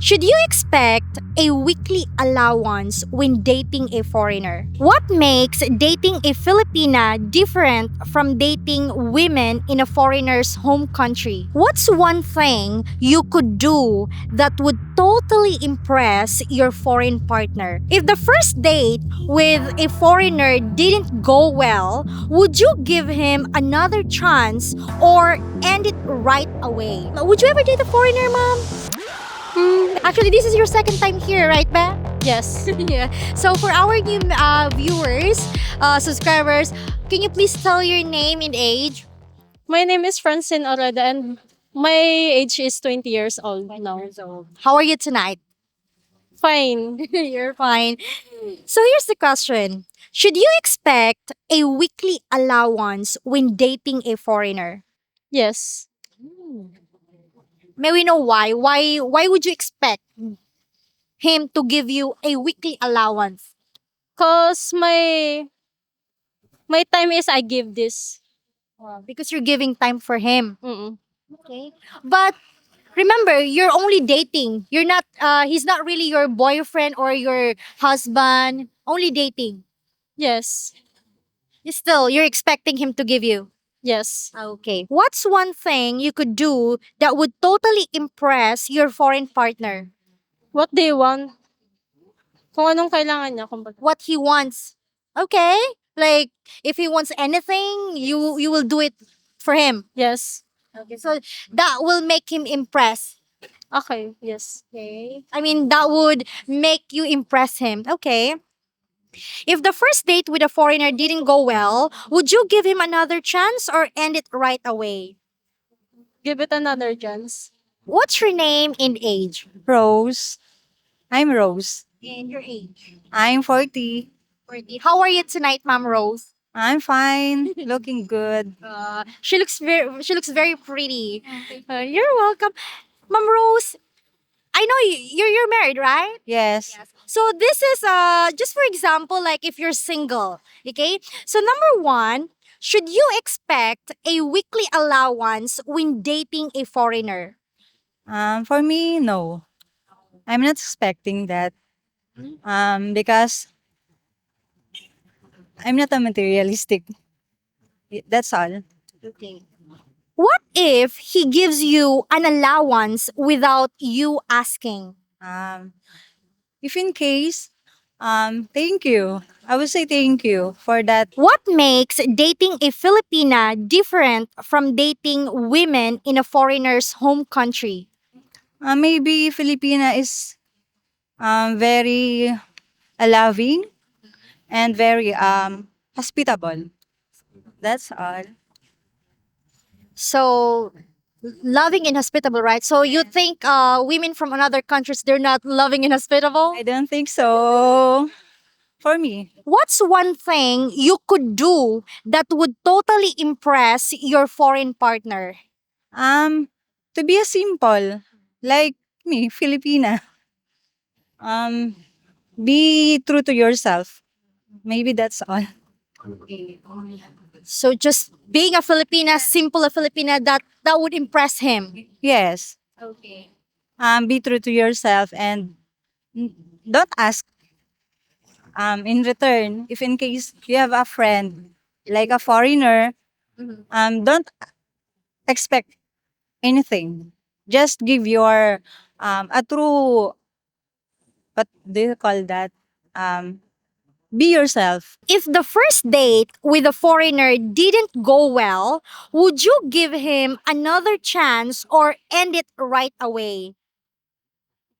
Should you expect a weekly allowance when dating a foreigner? What makes dating a Filipina different from dating women in a foreigner's home country? What's one thing you could do that would totally impress your foreign partner? If the first date with a foreigner didn't go well, would you give him another chance or end it right away? Would you ever date a foreigner, mom? Actually, this is your second time here, right, Ba? Yes. Yeah. So for our new viewers, subscribers, can you please tell your name and age? My name is Francine Oreda and my age is 20 years old now. How are you tonight? Fine. You're fine. So here's the question. Should you expect a weekly allowance when dating a foreigner? Yes. May we know why? Why would you expect him to give you a weekly allowance? Cause my time is I give this. Because you're giving time for him. Mm-mm. Okay. But remember, you're only dating. You're not he's not really your boyfriend or your husband. Only dating. Yes. Still, you're expecting him to give you. Yes. Okay. What's one thing you could do that would totally impress your foreign partner? What do you want? Kung anong kailangan niya, kumbaga. What he wants. Okay? Like if he wants anything, you will do it for him. Yes. Okay. So that will make him impress. Okay. Yes. Okay. I mean that would make you impress him. Okay. If the first date with a foreigner didn't go well, would you give him another chance or end it right away? Give it another chance. What's your name and age? Rose. I'm Rose. And your age? I'm 40. 40. How are you tonight, Ma'am Rose? I'm fine. Looking good. She looks very pretty. You're welcome, Ma'am Rose. I know you're married, right? Yes. So this is just for example, like if you're single, okay? So number one, should you expect a weekly allowance when dating a foreigner? For me, no. I'm not expecting that. Because I'm not a materialistic. That's all. Okay. What if he gives you an allowance without you asking? Um, if in case, thank you. I would say thank you for that. What makes dating a Filipina different from dating women in a foreigner's home country? Maybe Filipina is very loving and very hospitable. That's all. So loving and hospitable, right? So you think women from other countries they're not loving and hospitable? I don't think so. For me, What's one thing you could do that would totally impress your foreign partner? to be a simple, like me, Filipina. Um, be true to yourself. Maybe that's all. So just being a Filipina, simple a Filipina, that would impress him. Yes. Okay. Be true to yourself and don't ask. In return, if in case you have a friend like a foreigner, don't expect anything. Just give your a true, what do you call that? Be yourself. If the first date with a foreigner didn't go well, would you give him another chance or end it right away?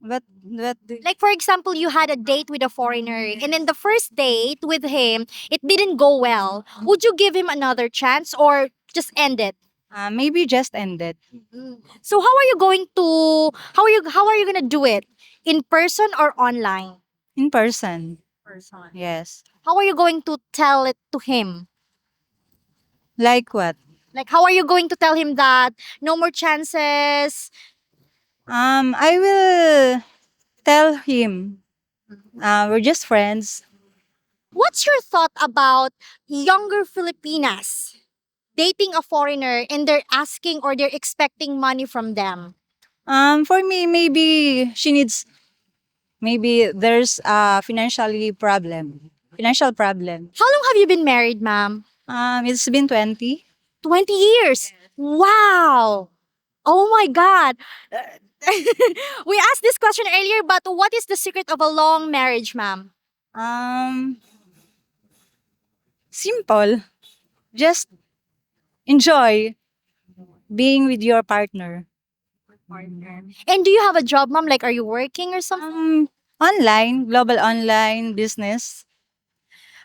What do, Like for example, you had a date with a foreigner and then the first date with him, it didn't go well. Would you give him another chance or just end it? maybe just end it. So how are you going to do it? In person or online? In person. Person. Yes. How are you going to tell it to him? Like what? Like how are you going to tell him that no more chances? I will tell him we're just friends. What's your thought about younger Filipinas dating a foreigner and they're asking or they're expecting money from them? For me, maybe she needs, maybe there's a financial problem. How long have you been married, ma'am? It's been 20. 20 years. Wow. Oh my God. We asked this question earlier, but what is the secret of a long marriage, ma'am? Um, Simple. Just enjoy being with your partner. And do you have a job, ma'am? Like, are you working or something? Online, global online business.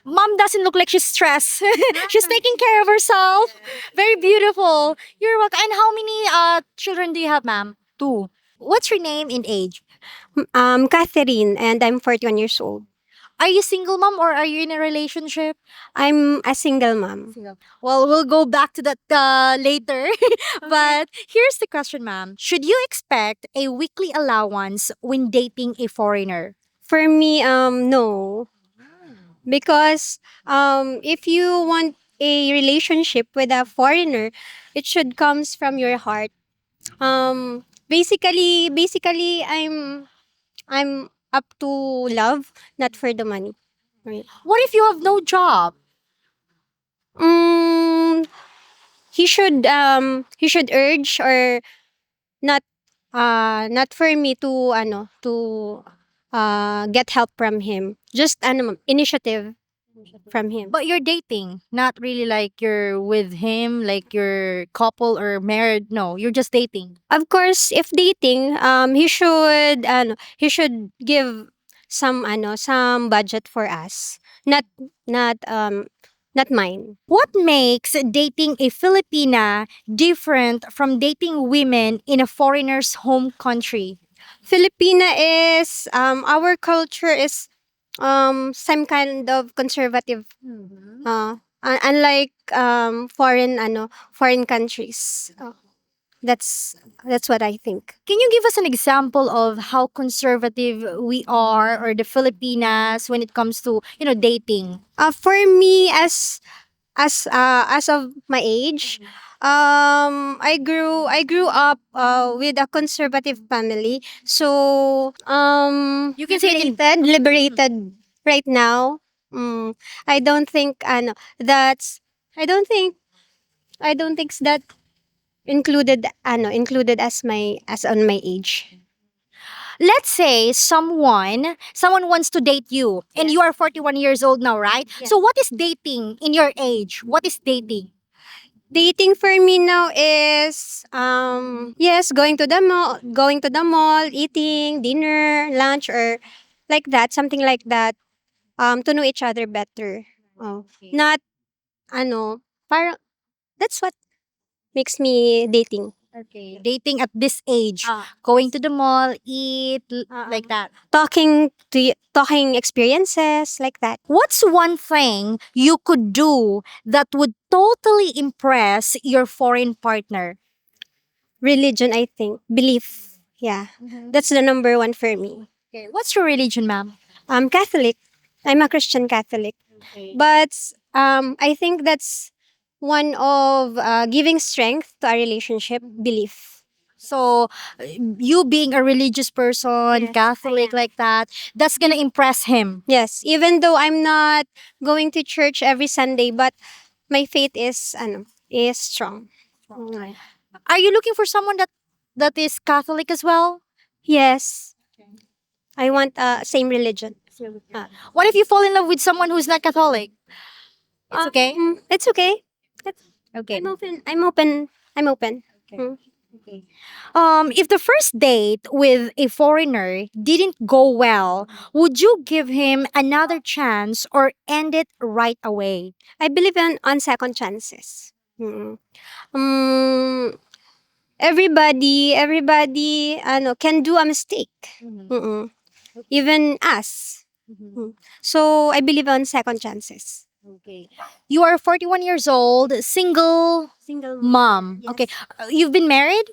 Mom doesn't look like she's stressed. She's taking care of herself. Very beautiful. You're welcome. And how many children do you have, ma'am? Two. What's your name and age? Catherine, and I'm 41 years old. Are you single, mom, or are you in a relationship? I'm a single mom. Well, we'll go back to that later. But here's the question, ma'am. Should you expect a weekly allowance when dating a foreigner? For me, no. Because if you want a relationship with a foreigner, it should comes from your heart. Basically, I'm up to love, not for the money. Right. What if you have no job? Mm, he should urge or not not for me to get help from him, just initiative from him. But you're dating, not really like you're with him, like you're couple or married. No, you're just dating. Of course, if dating, he should give some budget for us, not not mine. What makes dating a Filipina different from dating women in a foreigner's home country? Filipina is our culture is some kind of conservative, unlike foreign countries. That's what I think. Can you give us an example of how conservative we are or the Filipinas when it comes to, dating? For me, as of my age, I grew up with a conservative family. So You can say it in liberated right now. Mm, I don't think that's I don't think that included as on my age. let's say someone wants to date you and you are 41 years old now, right? Yeah. So what is dating in your age? What is dating? Dating for me now is yes, going to the mall, eating dinner, lunch, or like that, something like that, to know each other better. Oh, not parang that's what makes me dating. Okay, dating at this age, Ah, going to the mall, eat, Ah, like that. talking experiences like that. What's one thing you could do that would totally impress your foreign partner? Religion, I think, belief. Yeah, that's the number one for me. Okay, what's your religion, ma'am? I'm Catholic. I'm a Christian Catholic. But I think that's one of giving strength to a relationship, belief. So, you being a religious person, Yes, Catholic, I am. like that, that's gonna impress him. Yes, even though I'm not going to church every Sunday, but my faith is strong. Mm. Are you looking for someone that is Catholic as well? Yes, I want same religion. Uh, What if you fall in love with someone who's not Catholic? It's okay. It's okay. Okay. I'm open. I'm open. I'm open. Mm. If the first date with a foreigner didn't go well, would you give him another chance or end it right away? I believe on second chances. Mm. Um, everybody can do a mistake. Mm-mm. Even us. So I believe on second chances. Okay. You are 41 years old, single Single mom. Yes. Okay. You've been married?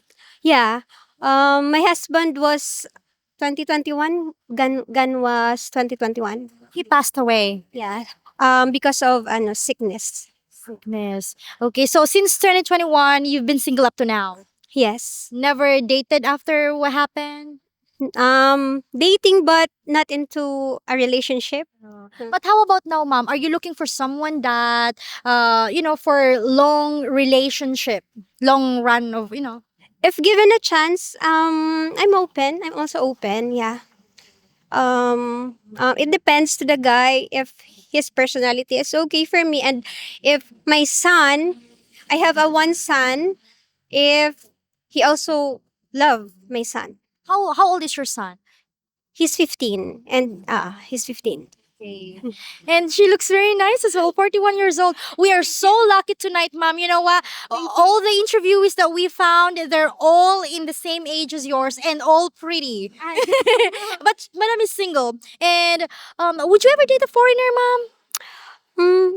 Yeah. My husband was 2021. Gun was 2021. He passed away. Yeah. Because of sickness. Sickness. Okay. So since 2021, you've been single up to now. Yes. Never dated after what happened? Dating but not into a relationship. But how about now, ma'am? Are you looking for someone that, for long relationship, long run of, If given a chance, I'm open. I'm also open. Yeah. It depends to the guy if his personality is okay for me, and if my son, I have a one son, if he also love my son. how old is your son? He's 15, and he's 15. Okay. And she looks very nice as well, 41 years old. We are so lucky tonight, ma'am. You know what? All the interviewees that we found, they're all in the same age as yours and all pretty. But madam is single. And would you ever date a foreigner, ma'am?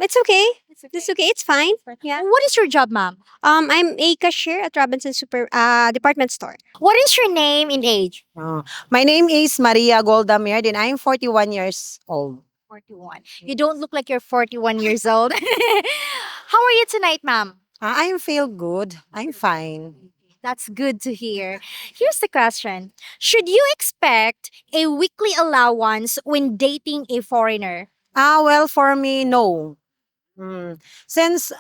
It's okay. It's okay. It's fine. Yeah. What is your job, ma'am? I'm a cashier at Robinson Super department store. What is your name and age? My name is Maria Goldamir, and I'm 41 years old. 41. You don't look like you're 41 years old. How are you tonight, ma'am? I feel good. I'm fine. That's good to hear. Here's the question. Should you expect a weekly allowance when dating a foreigner? Well, for me, no. Since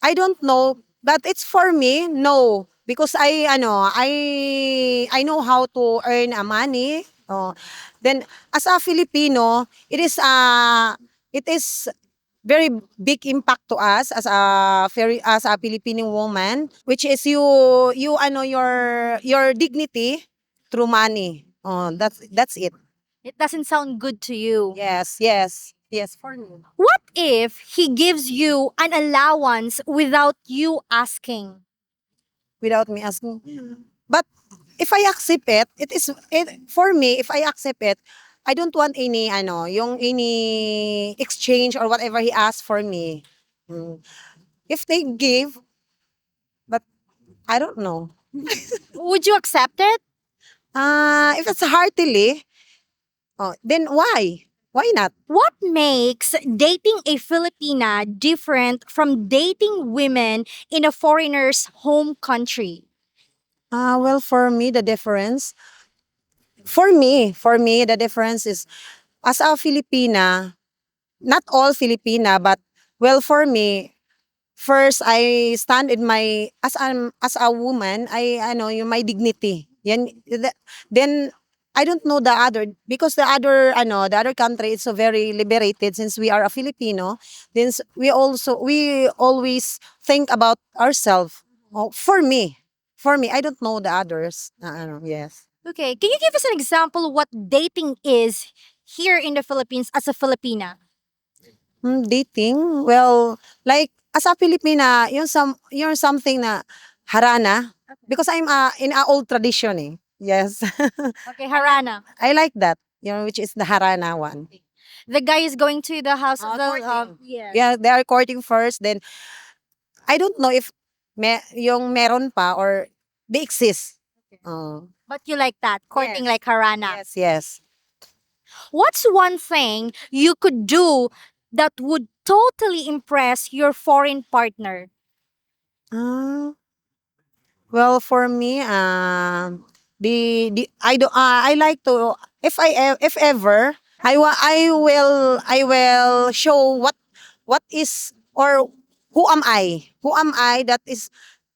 I don't know, but it's for me, no. Because I know how to earn a money. Then as a Filipino, it is very big impact to us as a Filipino woman, which is your dignity through money. That's it. It doesn't sound good to you. Yes, for me. What if he gives you an allowance without you asking? Without me asking. But if I accept it, for me. If I accept it, I don't want any exchange or whatever he asked for me. Mm. If they give, but I don't know. Would you accept it? If it's heartily, then why? Why not? What makes dating a Filipina different from dating women in a foreigner's home country? Well, for me, the difference is as a Filipina, not all Filipina, but well, for me, first I stand in my as a woman, I know yung my dignity. Then I don't know the other because the other country is so very liberated since we are a Filipino. Then we always think about ourselves. Oh, for me, I don't know the others. Yes. Okay, can you give us an example what dating is here in the Philippines as a Filipina? Dating? Well, like as a Filipina, yung something na harana because I'm in a old tradition eh. Yes. Okay, Harana. I like that. Which is the harana one. The guy is going to the house of the Courting. yeah. Yeah, they are courting first. Then I don't know if yung meron pa or they exist. But you like that, courting like Harana. Yes. What's one thing you could do that would totally impress your foreign partner? Uh, well, for me, the I like to if ever I will show what is or who am I that is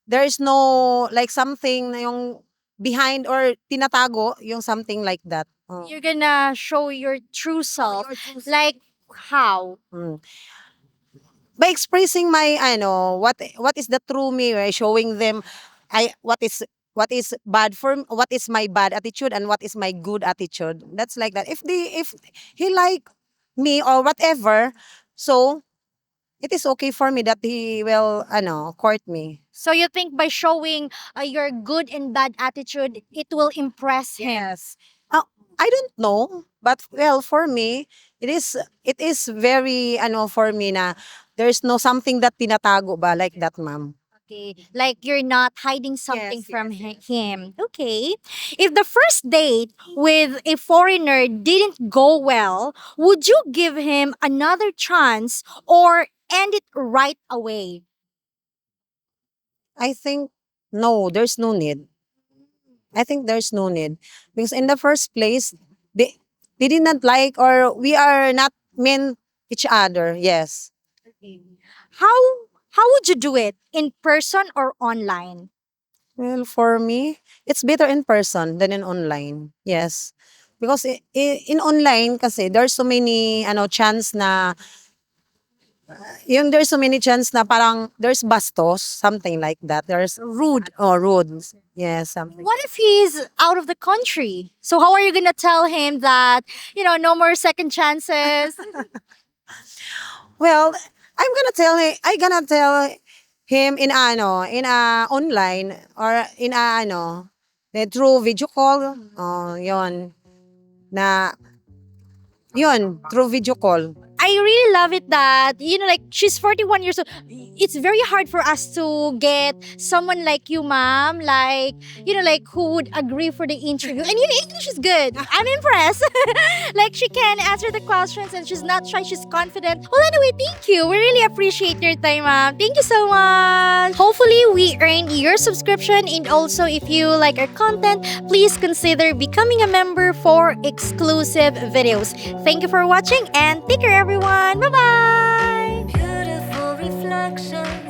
there is no like something na yung behind or tinatago yung something like that. You're gonna show your true self. Like how? Mm. By expressing my what is the true me, right? Showing them what is bad what is my bad attitude and what is my good attitude. That's like that. If he like me or whatever, so it is okay for me that he will court me. So you think by showing your good and bad attitude, it will impress him? Yes. I don't know, but well, for me, it is very for me na there's no something that tinatago ba like that, ma'am. Okay, like you're not hiding something Yes, from him. Okay. If the first date with a foreigner didn't go well, would you give him another chance or end it right away? I think No, there's no need. I think there's no need because in the first place, they did not like or we are not meant each other. Yes. How how would you do it? In person or online? Well, for me, it's better in person than in online. Yes. Because in online kasi there's so many chance na yung there's so many chance na parang there's bastos, something like that. There's rude or rude. Yes, something. What if he's out of the country? So how are you gonna tell him that, no more second chances? Well, I gonna tell him in a online or in a through video call. Oh, yon na yon through video call. I really love it that, like she's 41 years old. It's very hard for us to get someone like you, ma'am, like, like who would agree for the interview. And English is good. I'm impressed. Like she can answer the questions and she's not shy, she's confident. Well, anyway, thank you. We really appreciate your time, ma'am. Thank you so much. Hopefully, we earn your subscription. And also, if you like our content, please consider becoming a member for exclusive videos. Thank you for watching and take care, everyone. Bye bye. Beautiful reflection